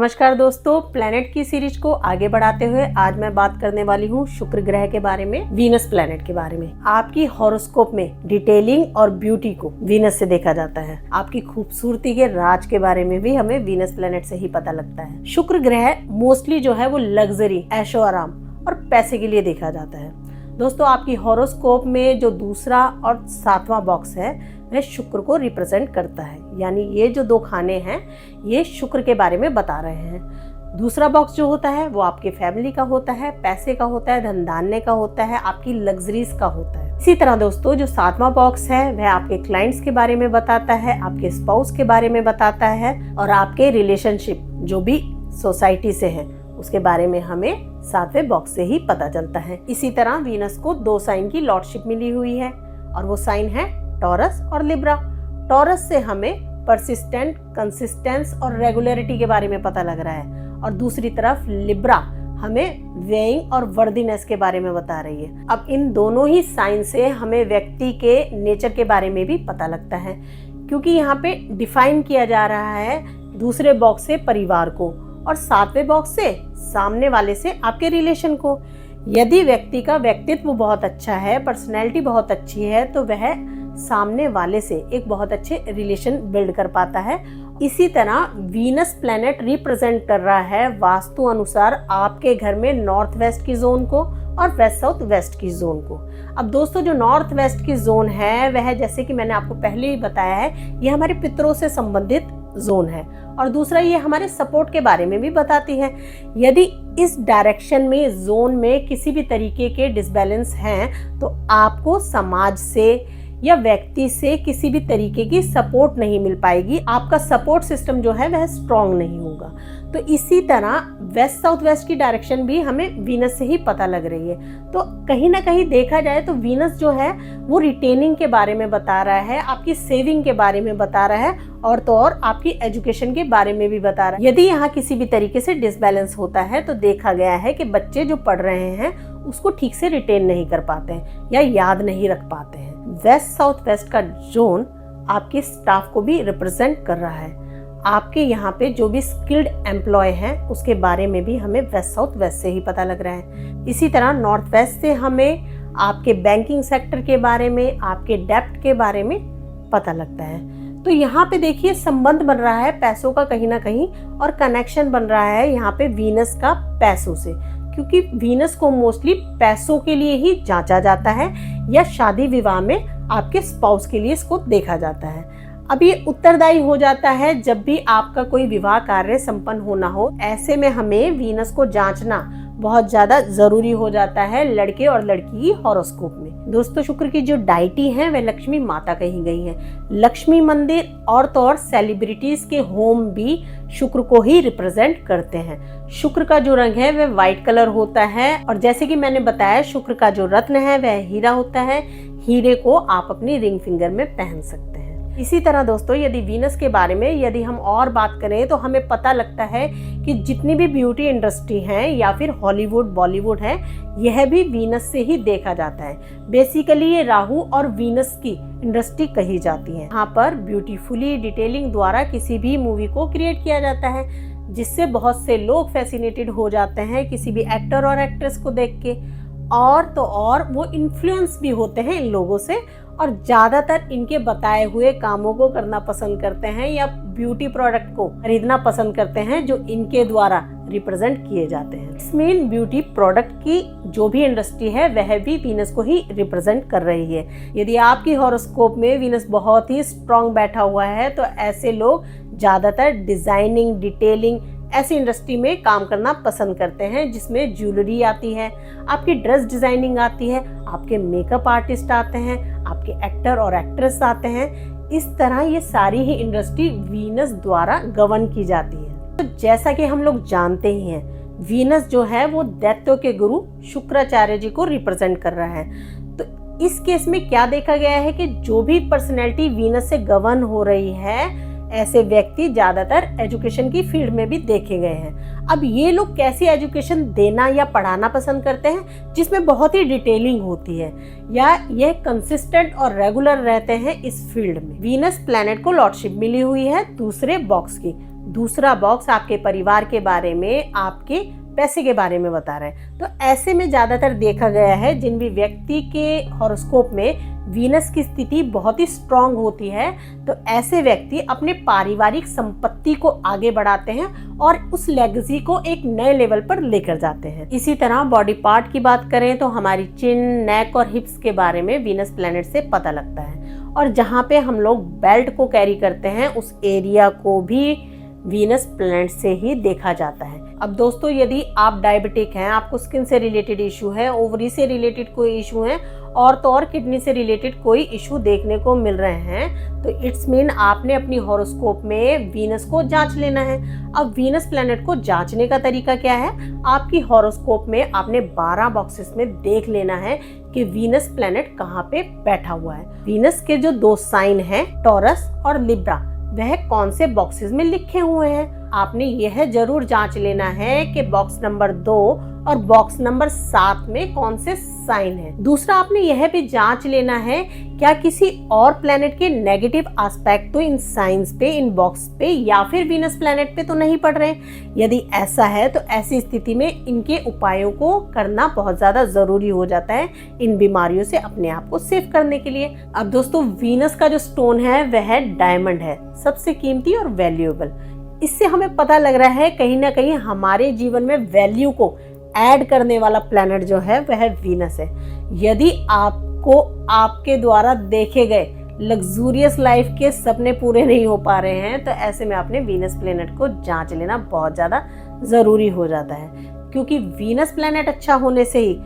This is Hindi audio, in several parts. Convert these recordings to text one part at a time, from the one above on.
नमस्कार दोस्तों, प्लैनेट की सीरीज को आगे बढ़ाते हुए आज मैं बात करने वाली हूँ शुक्र ग्रह के बारे में, वीनस प्लैनेट के बारे में। आपकी हॉरोस्कोप में डिटेलिंग और ब्यूटी को वीनस से देखा जाता है। आपकी खूबसूरती के राज के बारे में भी हमें वीनस प्लैनेट से ही पता लगता है। शुक्र ग्रह मोस्टली जो है वो लग्जरी, ऐशो आराम और पैसे के लिए देखा जाता है। दोस्तों, आपकी हॉरोस्कोप में जो दूसरा और 7वां बॉक्स है वह शुक्र को रिप्रेजेंट करता है, यानी ये जो दो खाने हैं ये शुक्र के बारे में बता रहे हैं। दूसरा बॉक्स जो होता है वो आपके फैमिली का होता है, पैसे का होता है, धन धान्य का होता है, आपकी लग्जरीज का होता है। इसी तरह दोस्तों, जो 7वां बॉक्स है वह आपके क्लाइंट्स के बारे में बताता है, आपके स्पाउस के बारे में बताता है और आपके रिलेशनशिप जो भी सोसाइटी से है उसके बारे में हमें 7वें बॉक्स से ही पता चलता है। इसी तरह वीनस को 2 साइन की लॉर्डशिप मिली हुई है और वो साइन है टॉरस और लिब्रा। टॉरस से हमें परसिस्टेंट, कंसिस्टेंस और रेगुलरिटी के बारे में पता लग रहा है और दूसरी तरफ लिब्रा हमें वेइंग और वर्दीनेस के बारे में बता रही है। अब इन दोनों ही साइन से हमें व्यक्ति के नेचर के बारे में भी पता लगता है, क्योंकि यहाँ पे डिफाइन किया जा रहा है दूसरे बॉक्स से परिवार को और 7वें बॉक्स से सामने वाले से आपके रिलेशन को। यदि व्यक्ति का व्यक्तित्व बहुत अच्छा है, पर्सनैलिटी बहुत अच्छी है, तो वह सामने वाले से एक बहुत अच्छे रिलेशन बिल्ड कर पाता है। इसी तरह वीनस प्लैनेट रिप्रेजेंट कर रहा है वास्तु अनुसार आपके घर में नॉर्थ वेस्ट की जोन को और वेस्ट साउथ वेस्ट की जोन को। अब दोस्तों, जो नॉर्थ वेस्ट की जोन है वह, जैसे कि मैंने आपको पहले ही बताया है, ये हमारे पितरों से संबंधित जोन है और दूसरा ये हमारे सपोर्ट के बारे में भी बताती है। यदि इस डायरेक्शन में जोन में किसी भी तरीके के डिसबैलेंस हैं तो आपको समाज से या व्यक्ति से किसी भी तरीके की सपोर्ट नहीं मिल पाएगी। आपका सपोर्ट सिस्टम जो है वह स्ट्रांग नहीं होगा। तो इसी तरह वेस्ट साउथ वेस्ट की डायरेक्शन भी हमें वीनस से ही पता लग रही है। तो कहीं ना कहीं देखा जाए तो वीनस जो है वो रिटेनिंग के बारे में बता रहा है, आपकी सेविंग के बारे में बता रहा है और तो और आपकी एजुकेशन के बारे में भी बता रहा है। यदि यहाँ किसी भी तरीके से डिसबैलेंस होता है तो देखा गया है कि बच्चे जो पढ़ रहे हैं उसको ठीक से रिटेन नहीं कर पाते हैं या याद नहीं रख पाते हैं। वेस्ट साउथ वेस्ट का जोन आपके स्टाफ को भी रिप्रेजेंट कर रहा है। आपके यहाँ पे जो भी स्किल्ड एम्प्लॉय हैं उसके बारे में भी हमें वेस्ट साउथ वेस्ट से ही पता लग रहा है। इसी तरह नॉर्थ वेस्ट से हमें आपके बैंकिंग सेक्टर के बारे में, आपके डेप्ट के बारे में पता लगता है। तो यहाँ पे देखिए संबंध बन रहा है पैसों का कहीं ना कहीं और कनेक्शन बन रहा है यहाँ पे वीनस का पैसों से, क्योंकि वीनस को मोस्टली पैसों के लिए ही जांचा जाता है या शादी विवाह में आपके स्पाउस के लिए इसको देखा जाता है। अब ये उत्तरदायी हो जाता है जब भी आपका कोई विवाह कार्य संपन्न होना हो। ऐसे में हमें वीनस को जांचना बहुत ज्यादा जरूरी हो जाता है लड़के और लड़की की हॉरोस्कोप में। दोस्तों, शुक्र की जो डाइटी है वह लक्ष्मी माता कही गई है। लक्ष्मी मंदिर और तो और सेलिब्रिटीज के होम भी शुक्र को ही रिप्रेजेंट करते हैं। शुक्र का जो रंग है वह व्हाइट कलर होता है और जैसे कि मैंने बताया शुक्र का जो रत्न है वह हीरा होता है। हीरे को आप अपनी रिंग फिंगर में पहन सकते हैं। इसी तरह दोस्तों, यदि वीनस के बारे में यदि हम और बात करें तो हमें पता लगता है कि जितनी भी ब्यूटी इंडस्ट्री है या फिर हॉलीवुड, बॉलीवुड है, यह भी वीनस से ही देखा जाता है। बेसिकली ये राहु और वीनस की इंडस्ट्री कही जाती है। यहाँ पर ब्यूटीफुली डिटेलिंग द्वारा किसी भी मूवी को क्रिएट किया जाता है जिससे बहुत से लोग फैसिनेटेड हो जाते हैं किसी भी एक्टर और एक्ट्रेस को देख के, और तो और वो इन्फ्लुएंस भी होते हैं इन लोगों से और ज्यादातर इनके बताए हुए कामों को करना पसंद करते हैं या ब्यूटी प्रोडक्ट को खरीदना पसंद करते हैं जो इनके द्वारा रिप्रेजेंट किए जाते हैं। इसमें ब्यूटी प्रोडक्ट की जो भी इंडस्ट्री है वह भी वीनस को ही रिप्रेजेंट कर रही है। यदि आपकी हॉरोस्कोप में वीनस बहुत ही स्ट्रांग बैठा हुआ है तो ऐसे लोग ज्यादातर डिजाइनिंग, डिटेलिंग ऐसी इंडस्ट्री में काम करना पसंद करते हैं जिसमें ज्वेलरी आती है, आपकी ड्रेस डिजाइनिंग आती है, आपके मेकअप आर्टिस्ट आते हैं, आपके एक्टर और एक्ट्रेस आते हैं। इस तरह ये सारी ही इंडस्ट्री वीनस द्वारा गवर्न की जाती है। तो जैसा कि हम लोग जानते ही हैं, वीनस जो है वो दैत्यों के गुरु शुक्राचार्य जी को रिप्रेजेंट कर रहा है। तो इस केस में क्या देखा गया है कि जो भी पर्सनैलिटी वीनस से गवर्न हो रही है ऐसे व्यक्ति ज्यादातर एजुकेशन की फील्ड में भी देखे गए हैं। अब ये लोग कैसी एजुकेशन देना या पढ़ाना पसंद करते हैं जिसमें बहुत ही डिटेलिंग होती है या यह कंसिस्टेंट और रेगुलर रहते हैं इस फील्ड में। वीनस प्लैनेट को लॉर्डशिप मिली हुई है दूसरे बॉक्स की दूसरा बॉक्स आपके परिवार के बारे में, आपके पैसे के बारे में बता रहा है। तो ऐसे में ज्यादातर देखा गया है जिन भी व्यक्ति के हॉरोस्कोप में वीनस की स्थिति बहुत ही स्ट्रांग होती है, तो ऐसे व्यक्ति अपने पारिवारिक संपत्ति को आगे बढ़ाते हैं और उस लेगेसी को एक नए लेवल पर लेकर जाते हैं। इसी तरह बॉडी पार्ट की बात करें तो हमारी चिन, नेक और हिप्स के बारे में वीनस प्लैनेट से पता लगता है, और जहाँ पे हम लोग बेल्ट को कैरी करते हैं उस एरिया को भी वीनस प्लैनेट से ही देखा जाता है। अब दोस्तों, यदि आप डायबिटिक हैं, आपको स्किन से रिलेटेड इशू है, ओवरी से रिलेटेड कोई इशू है, और तो और किडनी से रिलेटेड कोई इशू देखने को मिल रहे हैं, तो इट्स मीन आपने अपनी हॉरोस्कोप में वीनस को जांच लेना है। अब वीनस प्लैनेट को जांचने का तरीका क्या है? आपकी हॉरोस्कोप में आपने 12 बॉक्सेस में देख लेना है कि वीनस प्लैनेट कहाँ पे बैठा हुआ है। वीनस के जो 2 साइन हैं, टॉरस और लिब्रा, वह कौन से बॉक्सेस में लिखे हुए हैं। आपने यह जरूर जांच लेना है कि बॉक्स नंबर 2 और बॉक्स नंबर 7 में कौन से साइन है। दूसरा, आपने यह भी जांच लेना है क्या किसी और प्लैनेट के नेगेटिव एस्पेक्ट तो इन साइंस पे, इन बॉक्स पे या फिर वीनस प्लैनेट पे तो नहीं पड़ रहे। यदि ऐसा है तो ऐसी स्थिति में इनके उपायों को करना बहुत ज्यादा जरूरी हो जाता है इन बीमारियों से अपने आप को सेफ करने के लिए। अब दोस्तों, वीनस का जो स्टोन है वह डायमंड है, सबसे कीमती और वैल्यूएबल। इससे हमें पता लग रहा है कहीं ना कहीं हमारे जीवन में वैल्यू को ऐड करने वाला प्लैनेट जो है वह वीनस है। यदि आपको आपके द्वारा देखे गए लग्जूरियस लाइफ के सपने पूरे नहीं हो पा रहे हैं, तो ऐसे में आपने वीनस प्लैनेट को जांच लेना बहुत ज्यादा जरूरी हो जाता है, क्योंकि वीनस प्लैनेट अच्छा होने से ही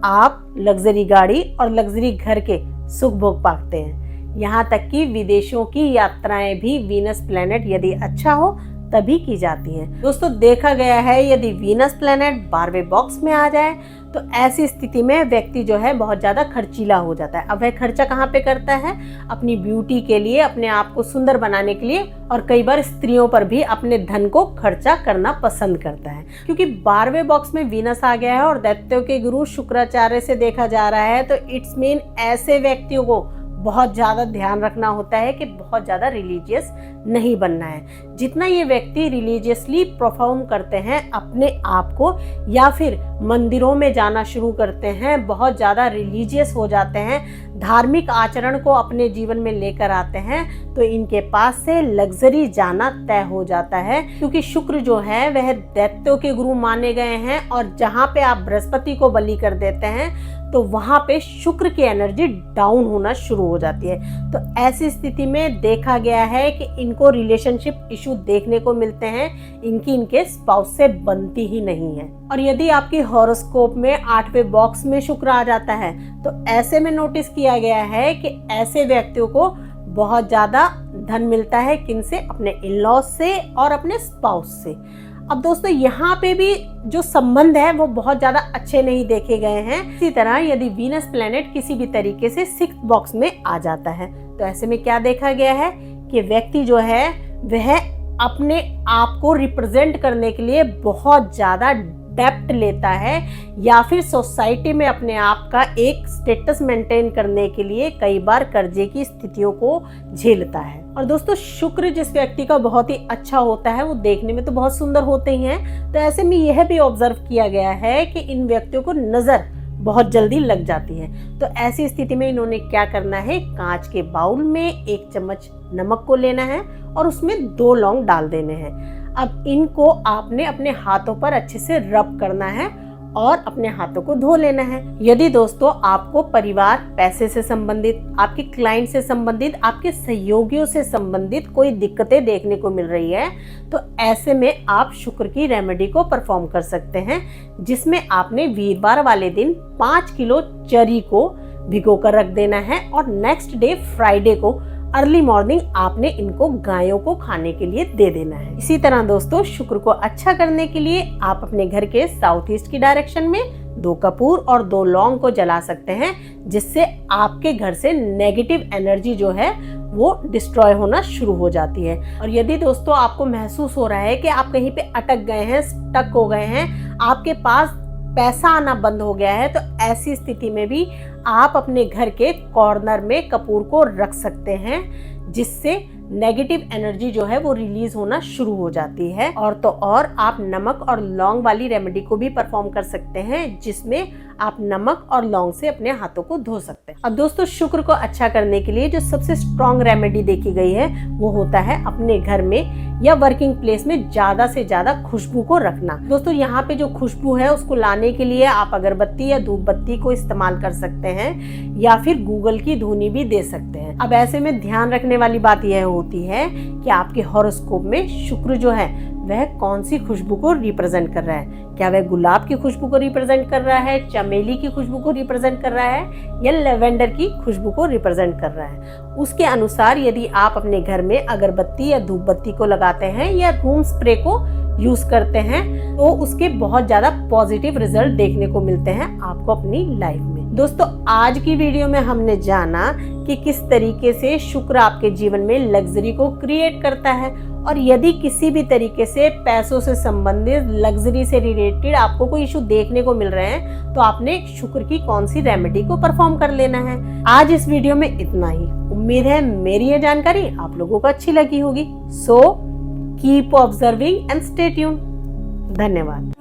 आप लग्जरी गाड़ी और लग्जरी घर के सुख भोग पाते हैं। यहाँ तक कि विदेशों की यात्राएं भी वीनस प्लैनेट यदि अच्छा हो तभी की जाती हैं। दोस्तों, देखा गया है यदि वीनस प्लैनेट 12वें बॉक्स में आ जाए तो ऐसी स्थिति में व्यक्ति जो है बहुत ज्यादा खर्चीला हो जाता है। अब वह खर्चा कहाँ पे करता है? अपनी ब्यूटी के लिए, अपने आप को सुंदर बनाने के लिए, और कई बार स्त्रियों पर भी अपने धन को खर्चा करना पसंद करता है। क्योंकि 12वें बॉक्स में वीनस आ गया है और दैत्यों के गुरु शुक्राचार्य से देखा जा रहा है, तो इट्स मीन ऐसे व्यक्तियों को बहुत ज़्यादा ध्यान रखना होता है कि बहुत ज़्यादा रिलीजियस नहीं बनना है। जितना ये व्यक्ति रिलीजियसली परफॉर्म करते हैं अपने आप को, या फिर मंदिरों में जाना शुरू करते हैं, बहुत ज़्यादा रिलीजियस हो जाते हैं, धार्मिक आचरण को अपने जीवन में लेकर आते हैं, तो इनके पास से लग्जरी जाना तय हो जाता है। क्योंकि शुक्र जो है वह दैत्यों के गुरु माने गए हैं, और जहाँ पे आप बृहस्पति को बलि कर देते हैं तो वहां पे शुक्र की एनर्जी डाउन होना शुरू हो जाती है। तो ऐसी स्थिति में देखा गया है कि इनको रिलेशनशिप इशू देखने को मिलते हैं, इनके स्पाउस से बनती ही नहीं है। और यदि आपकी हॉरोस्कोप में 8वें बॉक्स में शुक्र आ जाता है तो ऐसे में नोटिस किया गया है कि ऐसे व्यक्तियों को बहुत ज्यादा धन मिलता है, किनसे? अपने इन-लॉज से और अपने स्पाउस से। अब दोस्तों, यहाँ पे भी जो संबंध है वो बहुत ज्यादा अच्छे नहीं देखे गए हैं। इसी तरह यदि वीनस प्लैनेट किसी भी तरीके से 6th बॉक्स में आ जाता है तो ऐसे में क्या देखा गया है कि व्यक्ति जो है वह अपने आप को रिप्रेजेंट करने के लिए बहुत ज्यादा डेप्ट लेता है, या फिर सोसाइटी में अपने आप का एक स्टेटस मेंटेन करने के लिए कई बार कर्जे की स्थितियों को झेलता है। और दोस्तों, शुक्र जिस व्यक्ति का बहुत ही अच्छा होता है वो देखने में तो बहुत सुंदर होते ही हैं, तो ऐसे में यह भी ऑब्जर्व किया गया है कि इन व्यक्तियों को नजर बहुत जल्दी लग जाती है। तो ऐसी स्थिति में इन्होंने क्या करना है? कांच के बाउल में 1 चम्मच नमक को लेना है और उसमें 2 लौंग डाल देने हैं। अब इनको आपने अपने हाथों पर अच्छे से रब करना है और अपने हाथों को धो लेना है। यदि दोस्तों आपको परिवार, पैसे से संबंधित, आपके क्लाइंट से संबंधित, आपके सहयोगियों से संबंधित कोई दिक्कतें देखने को मिल रही है, तो ऐसे में आप शुक्र की रेमेडी को परफॉर्म कर सकते हैं, जिसमें आपने वीरवार वाले दिन 5 किलो चरी को भिगो कर रख देना है और नेक्स्ट डे फ्राइडे को अर्ली मॉर्निंग आपने इनको गायों को खाने के लिए दे देना है। इसी तरह दोस्तों, शुक्र को अच्छा करने के लिए आप अपने घर के साउथ ईस्ट की डायरेक्शन में 2 कपूर और 2 लौंग को जला सकते हैं, जिससे आपके घर से नेगेटिव एनर्जी जो है वो डिस्ट्रॉय होना शुरू हो जाती है। और यदि दोस्तों आपको महसूस हो रहा है कि आप कहीं पे अटक गए हैं, स्टक हो गए हैं, आपके पास पैसा आना बंद हो गया है, तो ऐसी स्थिति में भी आप अपने घर के कॉर्नर में कपूर को रख सकते हैं, जिससे नेगेटिव एनर्जी जो है वो रिलीज होना शुरू हो जाती है। और तो और आप नमक और लौंग वाली रेमेडी को भी परफॉर्म कर सकते हैं, जिसमें आप नमक और लौंग से अपने हाथों को धो सकते हैं। अब दोस्तों, शुक्र को अच्छा करने के लिए जो सबसे स्ट्रॉन्ग रेमेडी देखी गई है वो होता है अपने घर में या वर्किंग प्लेस में ज्यादा से ज्यादा खुशबू को रखना। दोस्तों, यहाँ पे जो खुशबू है उसको लाने के लिए आप अगरबत्ती या धूप बत्ती को इस्तेमाल कर सकते हैं या फिर गूगल की धुनी भी दे सकते हैं। अब ऐसे में ध्यान रखने वाली बात यह होती है कि आपके हॉरोस्कोप में शुक्र जो है वह कौन सी खुशबू को रिप्रेजेंट कर रहा है। क्या वह गुलाब की खुशबू को रिप्रेजेंट कर रहा है, चमेली की खुशबू को रिप्रेजेंट कर रहा है या लेवेंडर की खुशबू को रिप्रेजेंट कर रहा है। उसके अनुसार यदि आप अपने घर में अगरबत्ती या धूप बत्ती को लगाते हैं या रूम स्प्रे को यूज करते हैं तो उसके बहुत ज्यादा पॉजिटिव रिजल्ट देखने को मिलते हैं आपको अपनी लाइफ में। दोस्तों, आज की वीडियो में हमने जाना कि किस तरीके से शुक्र आपके जीवन में लग्जरी को क्रिएट करता है, और यदि किसी भी तरीके से पैसों से संबंधित लग्जरी से रिलेटेड आपको कोई इशू देखने को मिल रहे हैं तो आपने शुक्र की कौन सी रेमेडी को परफॉर्म कर लेना है। आज इस वीडियो में इतना ही। उम्मीद है मेरी ये जानकारी आप लोगों को अच्छी लगी होगी। So keep observing and stay tuned. धन्यवाद।